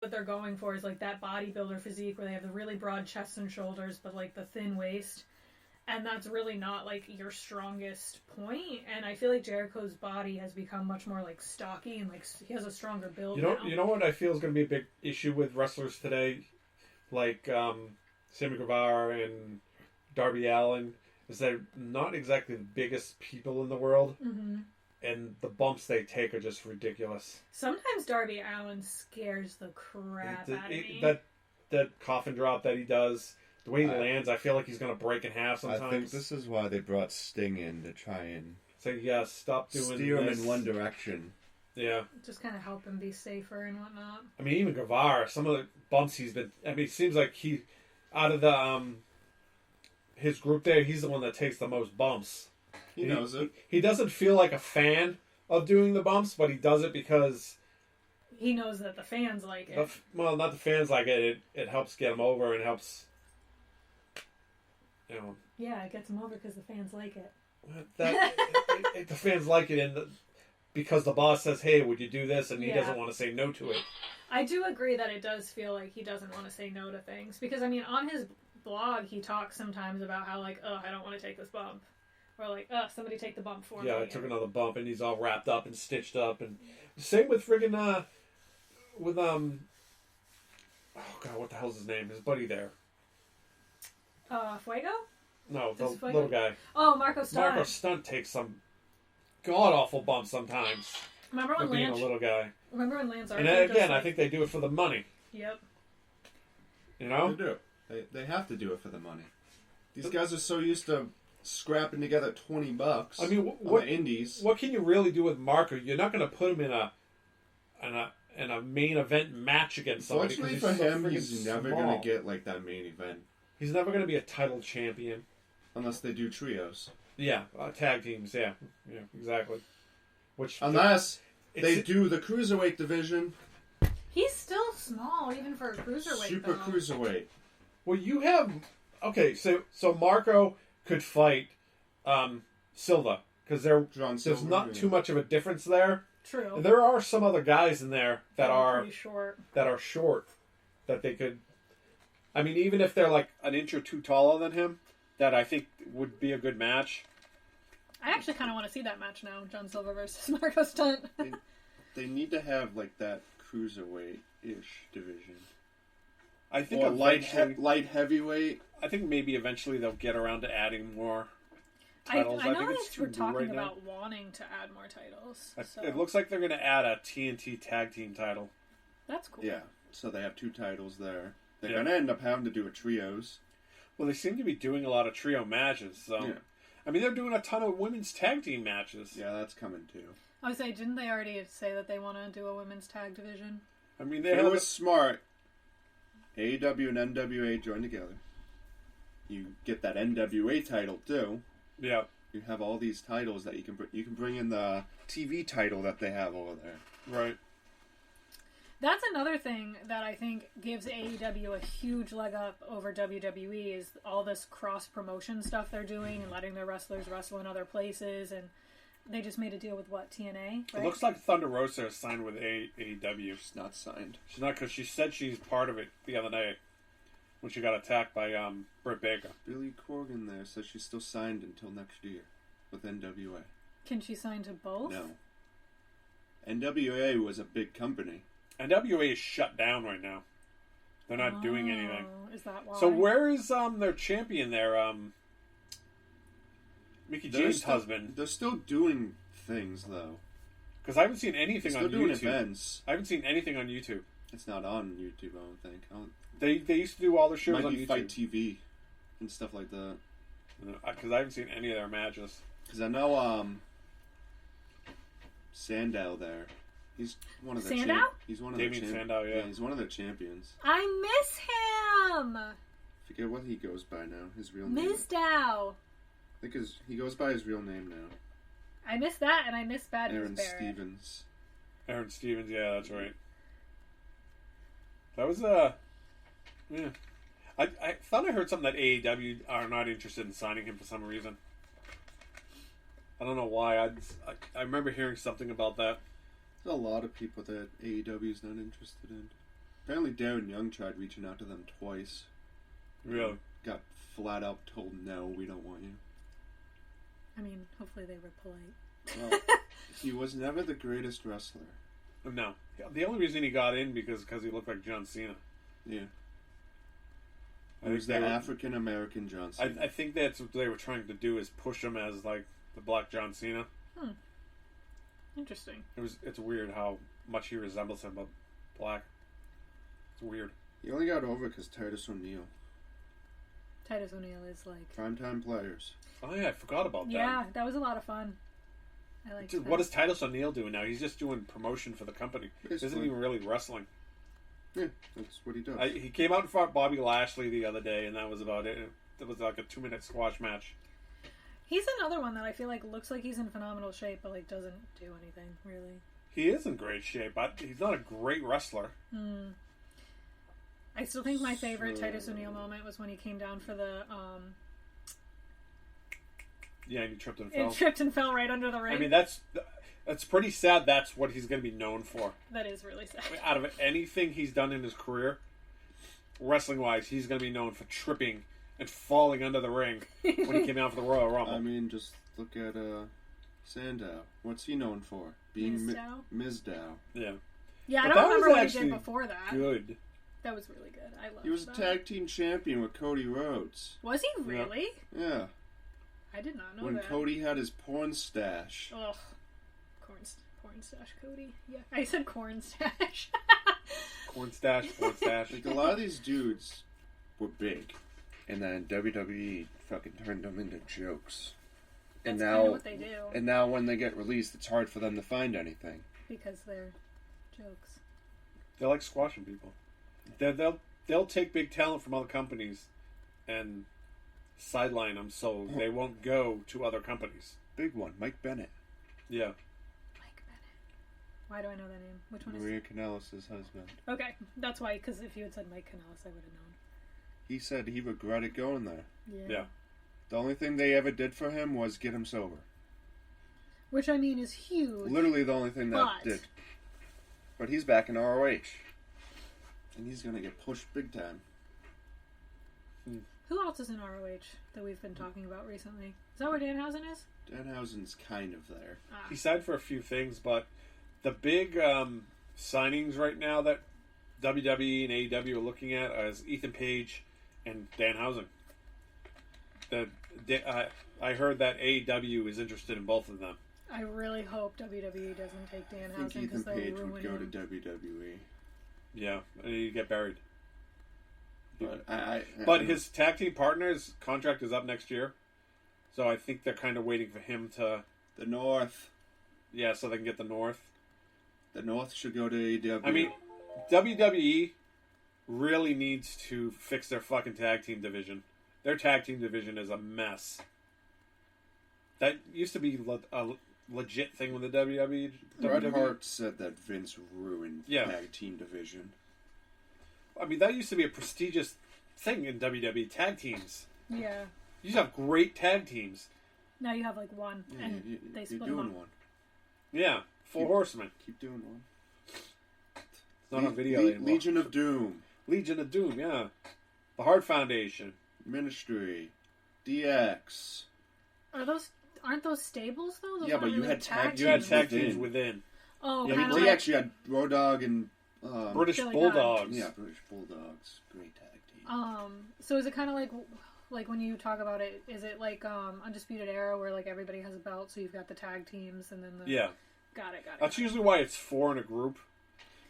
what they're going for is like that bodybuilder physique where they have the really broad chest and shoulders, but like the thin waist. And that's really not like your strongest point. And I feel like Jericho's body has become much more like stocky and like he has a stronger build. You know what I feel is going to be a big issue with wrestlers today, like Sammy Guevara and Darby Allin, is they're not exactly the biggest people in the world, and the bumps they take are just ridiculous. Sometimes Darby Allin scares the crap out of me. That coffin drop that he does. The way he lands, I feel like he's going to break in half sometimes. I think this is why they brought Sting in to try and stop doing steer him in one direction. Yeah. Just kind of help him be safer and whatnot. I mean, even Guevara, some of the bumps he's been... I mean, it seems like he... Out of the his group there, he's the one that takes the most bumps. He knows it. He doesn't feel like a fan of doing the bumps, but he does it because... He knows that the fans like it. Well, not the fans like it. It helps get him over and helps... You know, yeah, it gets them over because the fans like it. The fans like it, because the boss says, "Hey, would you do this?" and he doesn't want to say no to it. I do agree that it does feel like he doesn't want to say no to things because I mean, on his blog, he talks sometimes about how like, "Oh, I don't want to take this bump," or like, "Oh, somebody take the bump for me." Yeah, I took another bump, and he's all wrapped up and stitched up, and same with friggin' with oh god, what the hell's his name? His buddy there. Fuego? No, the little guy. Oh, Marco Stunt. Marco Stunt takes some god-awful bumps sometimes. Remember when being a little guy. Remember when Lance Archer... And again, I think they do it for the money. Yep. You know? They do. They have to do it for the money. These guys are so used to scrapping together $20. I mean, what the indies? What can you really do with Marco? You're not going to put him in a main event match against somebody. Fortunately for him, he's never going to get like that main event. He's never going to be a title champion. Unless they do trios. Yeah, tag teams, yeah, exactly. Unless they do the cruiserweight division. He's still small, even for a cruiserweight. Super cruiserweight. Well, you have... Okay, so Marco could fight Silva, because there's not too much of a difference there. True. And there are some other guys in there that are short. That they could... I mean, even if they're like an inch or two taller than him, that I think would be a good match. I actually kind of want to see that match now, John Silver versus Marco Stunt. They need to have like that cruiserweight-ish division. I think or light heavyweight. I think maybe eventually they'll get around to adding more titles. I know they were talking about wanting to add more titles. So. It looks like they're going to add a TNT tag team title. That's cool. Yeah, so they have 2 titles there. They're going to end up having to do a trios. Well, they seem to be doing a lot of trio matches, so... Yeah. I mean, they're doing a ton of women's tag team matches. Yeah, that's coming too. I would say, didn't they already say that they want to do a women's tag division? I mean, they were smart. AEW and NWA join together. You get that NWA title too. Yeah. You have all these titles that you can bring in the TV title that they have over there. Right. That's another thing that I think gives AEW a huge leg up over WWE is all this cross-promotion stuff they're doing and letting their wrestlers wrestle in other places. And they just made a deal with, what, TNA? Right? It looks like Thunder Rosa is signed with AEW. She's not signed. She's not, because she said she's part of it the other day when she got attacked by Britt Baker. Billy Corgan there says she's still signed until next year with NWA. Can she sign to both? No. NWA was a big company. NWA is shut down right now. They're not doing anything. Is that why? So where is their champion there? Mickey James' husband. They're still doing things though. Because I haven't seen anything on YouTube. Still doing events. I haven't seen anything on YouTube. It's not on YouTube, I don't think. They used to do all their shows on YouTube. Fight TV and stuff like that. Because I haven't seen any of their matches. Because I know Sandow there. He's one of the Sandow? He's one of Damien Sandow, yeah. He's one of the champions. I miss him. Forget what he goes by now. His real name. Mizdow. I think he goes by his real name now. I miss that, and I miss Bad News Aaron Barrett. Stevens. Aaron Stevens, yeah, that's right. That was yeah. I thought I heard something that AEW are not interested in signing him for some reason. I don't know why. I remember hearing something about that. There's a lot of people that AEW is not interested in. Apparently Darren Young tried reaching out to them twice. Really? Got flat out told, no, we don't want you. I mean, hopefully they were polite. Well, he was never the greatest wrestler. No. The only reason he got in because he looked like John Cena. Yeah. I He was the think they were- African American John Cena. I think that's what they were trying to do, is push him as like the Black John Cena. Interesting. It's weird how much he resembles him, but black. It's weird. He only got over because Titus O'Neil. Titus O'Neil is like... Primetime players. Oh yeah, I forgot about that. Yeah, that was a lot of fun. I like Dude, that. what is Titus O'Neil doing now? He's just doing promotion for the company. He isn't Basically. even really wrestling. Yeah, that's what he does. He came out and fought Bobby Lashley the other day, and that was about it. It was like a 2-minute squash match. He's another one that I feel like looks like he's in phenomenal shape, but like doesn't do anything, really. He is in great shape, but he's not a great wrestler. I still think my favorite Titus O'Neil moment was when he came down for the... Yeah, and he tripped and fell. It tripped and fell right under the ring. I mean, that's pretty sad. That's what he's going to be known for. That is really sad. Out of anything he's done in his career, wrestling-wise, he's going to be known for tripping and falling under the ring when he came out for the Royal Rumble. I mean, just look at Sandow. What's he known for? Being Mizdow? Mizdow. Yeah. Yeah, I But don't that remember was what he actually did before that. Good. That was really good. I loved He was a that. tag team champion with Cody Rhodes. Was he really? Yeah. I did not know When that. Cody had his porn stash. Ugh. Corn stash Cody. Yeah. I said corn stash. Corn stash. Like, a lot of these dudes were big. And then WWE fucking turned them into jokes. That's And kind now, of what they do. and now when they get released, it's hard for them to find anything. Because they're jokes. They like squashing people. They'll take big talent from other companies and sideline them so they won't go to other companies. Big one, Mike Bennett. Yeah. Mike Bennett. Why do I know that name? Which one is Maria Kanellis' husband. Okay, that's why, because if you had said Mike Kanellis, I would have known. He said he regretted going there. Yeah. The only thing they ever did for him was get him sober. Which, I mean, is huge. Literally the only thing that But- did. But he's back in ROH. And he's going to get pushed big time. Who else is in ROH that we've been talking about recently? Is that where Danhausen is? Danhausen's kind of there. Ah. He signed for a few things, but the big signings right now that WWE and AEW are looking at is Ethan Page and Danhausen. I heard that AEW is interested in both of them. I really hope WWE doesn't take I think Danhausen Ethan because they'll Page ruin would go to him. WWE. Yeah, and he'd get buried. But But his tag team partner's contract is up next year, so I think they're kind of waiting for him to, the North. so they can get the North. The North should go to AEW. I mean, WWE really needs to fix their fucking tag team division. Their tag team division is a mess. That used to be a legit thing with the WWE. Bret Hart said that Vince ruined the Yeah. tag team division. I mean, that used to be a prestigious thing in WWE, tag teams. Yeah. You used to have great tag teams. Now you have like one, Yeah, and they you're split them doing up. one. Yeah, Four Horsemen. Keep doing one. It's not on video anymore. Legion of Doom. Legion of Doom, yeah. The Hart Foundation. Ministry. DX. Aren't those stables though? Those Yeah, aren't but you really had tag You had teams tag within. teams within. Oh, Yeah, kind of They like actually had Road Dogg and British Billy Bulldogs. yeah, British Bulldogs. Great tag team. So is it kind of like when you talk about it? Is it like Undisputed Era where like everybody has a belt, so you've got the tag teams and then the Yeah. Got it. That's usually why it's 4 in a group.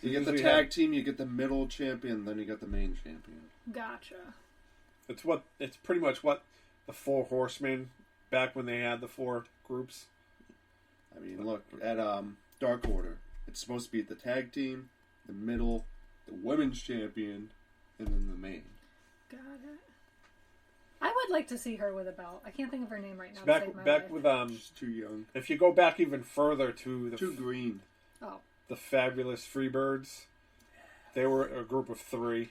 You get the Usually tag team, you get the middle champion, then you get the main champion. Gotcha. It's pretty much what the Four Horsemen back when they had the 4 groups. I mean, look at Dark Order. It's supposed to be the tag team, the middle, the women's champion, and then the main. Got it. I would like to see her with a belt. I can't think of her name right now. Back to save my back life. with She's too young. if you go back even further to Too green. Oh, the Fabulous Freebirds, they were a group of 3.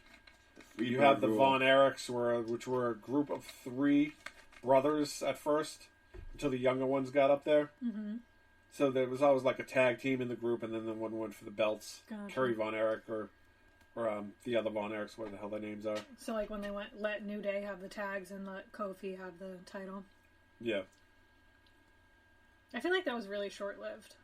You Freebird have the rule. Von Erichs, which were a group of 3 brothers at first, until the younger ones got up there. mm-hmm. So there was always like a tag team in the group, and then the one went for the belts. Gotcha. Kerry Von Erich or or the other Von Erichs, whatever the hell their names are. So, like, when they let New Day have the tags and let Kofi have the title. Yeah. I feel like that was really short-lived.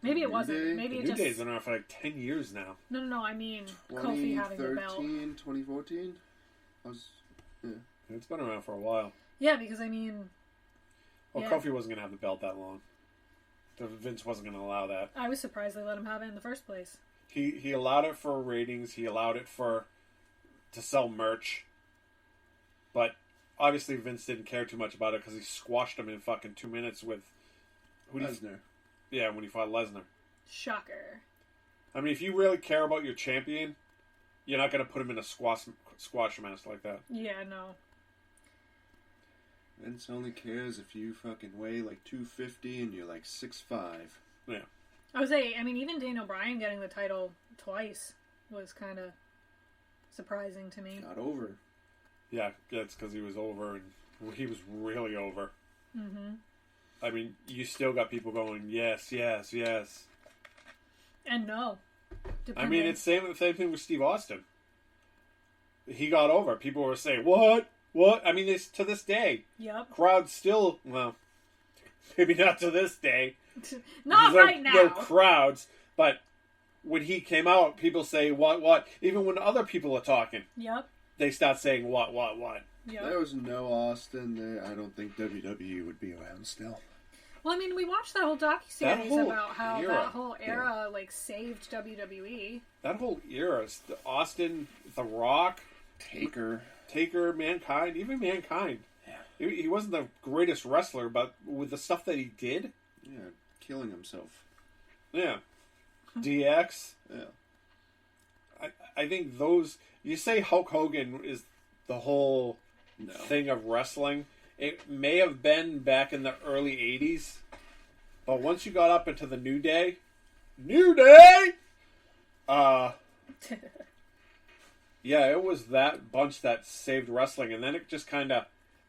Maybe it wasn't. Day? Maybe it New just... Day's been around for like 10 years now. No, I mean Kofi having the belt. 2014? It's been around for a while. Yeah, because I mean... Well, yeah. Kofi wasn't going to have the belt that long. Vince wasn't going to allow that. I was surprised they let him have it in the first place. He allowed it for ratings. He allowed it to sell merch. But obviously Vince didn't care too much about it because he squashed him in fucking 2 minutes with... Lesnar. Yeah, when he fought Lesnar. Shocker. I mean, if you really care about your champion, you're not going to put him in a squash match like that. Yeah, no. Vince only cares if you fucking weigh like 250 and you're like 6'5". Yeah. I would say, I mean, even Daniel Bryan getting the title twice was kind of surprising to me. Got over. Yeah, it's because he was over, and he was really over. Mm-hmm. I mean, you still got people going, yes, yes, yes. And no. I mean, it's the same thing with Steve Austin. He got over. People were saying, what? What? I mean, it's to this day. Yep. Crowds still, well, maybe not to this day. Not right now. No crowds, but when he came out, people say, what? Even when other people are talking. Yep. They start saying, what? Yep. There was no Austin there. I don't think WWE would be around still. Well, I mean, we watched that whole docuseries about how era, that whole era, like, saved WWE. That whole era, Austin, The Rock, Taker, Mankind, even Mankind. Yeah. He wasn't the greatest wrestler, but with the stuff that he did. Yeah, killing himself. Yeah. DX. Yeah. I think those... You say Hulk Hogan is the whole thing of wrestling. It may have been back in the early 80s. But once you got up into the New Day... yeah, it was that bunch that saved wrestling. And then it just kind of...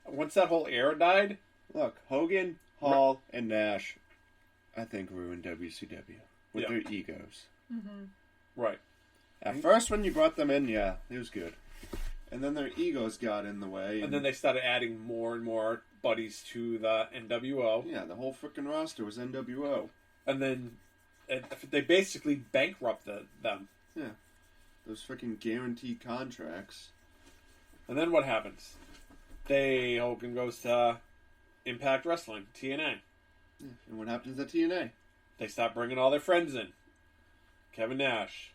Once that whole era died... Look, Hogan, Hall, and Nash, I think, ruined WCW with their egos. Mm-hmm. Right. At first, when you brought them in, yeah, it was good. And then their egos got in the way. And then they started adding more and more buddies to the NWO. Yeah, the whole freaking roster was NWO. And then they basically bankrupted them. Yeah. Those freaking guaranteed contracts. And then what happens? Hogan goes to Impact Wrestling, TNA. Yeah. And what happens at TNA? They start bringing all their friends in. Kevin Nash.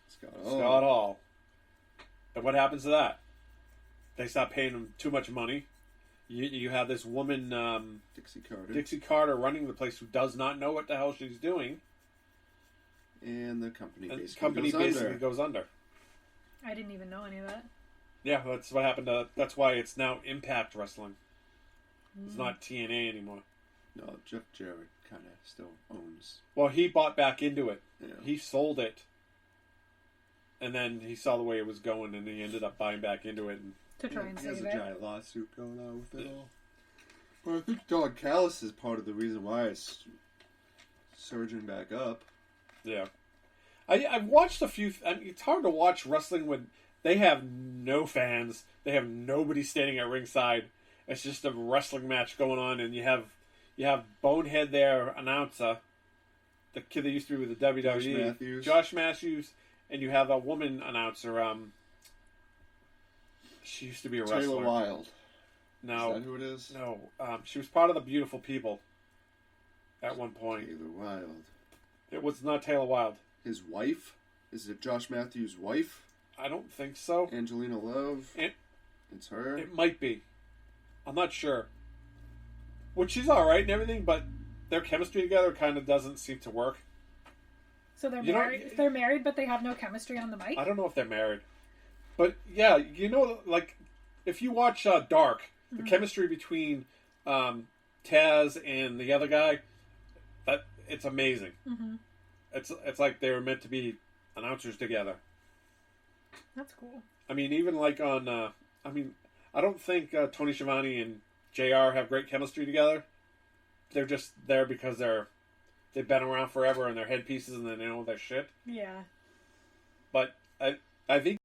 Scott Hall. And what happens to that? They stop paying them too much money. You have this woman, Dixie Carter, running the place who does not know what the hell she's doing. And the company basically goes under. I didn't even know any of that. Yeah, that's what happened that's why it's now Impact Wrestling. It's not TNA anymore. No, Jeff Jarrett kind of still owns. Well, he bought back into it. Yeah. He sold it. And then he saw the way it was going, and he ended up buying back into it. And to try and save it. He has a giant lawsuit going on with it all. Well, I think Don Callis is part of the reason why it's surging back up. Yeah. I've watched a few... I mean, it's hard to watch wrestling when they have no fans. They have nobody standing at ringside. It's just a wrestling match going on, and you have Bonehead there, announcer, the kid that used to be with the WWE, Josh Matthews, and you have a woman announcer. She used to be a wrestler. Taylor Wilde. No, is that who it is? No, she was part of the Beautiful People at one point. Taylor Wilde. It was not Taylor Wilde. His wife? Is it Josh Matthews' wife? I don't think so. Angelina Love. It's her. It might be. I'm not sure. Which she's all right and everything, but their chemistry together kind of doesn't seem to work. So they're married. They're married, but they have no chemistry on the mic. I don't know if they're married, but yeah, like if you watch Dark, the chemistry between Taz and the other guy, it's amazing. Mm-hmm. It's like they were meant to be announcers together. That's cool. I mean, even like on, I don't think Tony Schiavone and JR have great chemistry together. They're just there because they've been around forever and they're headpieces and they know their shit. Yeah. But I think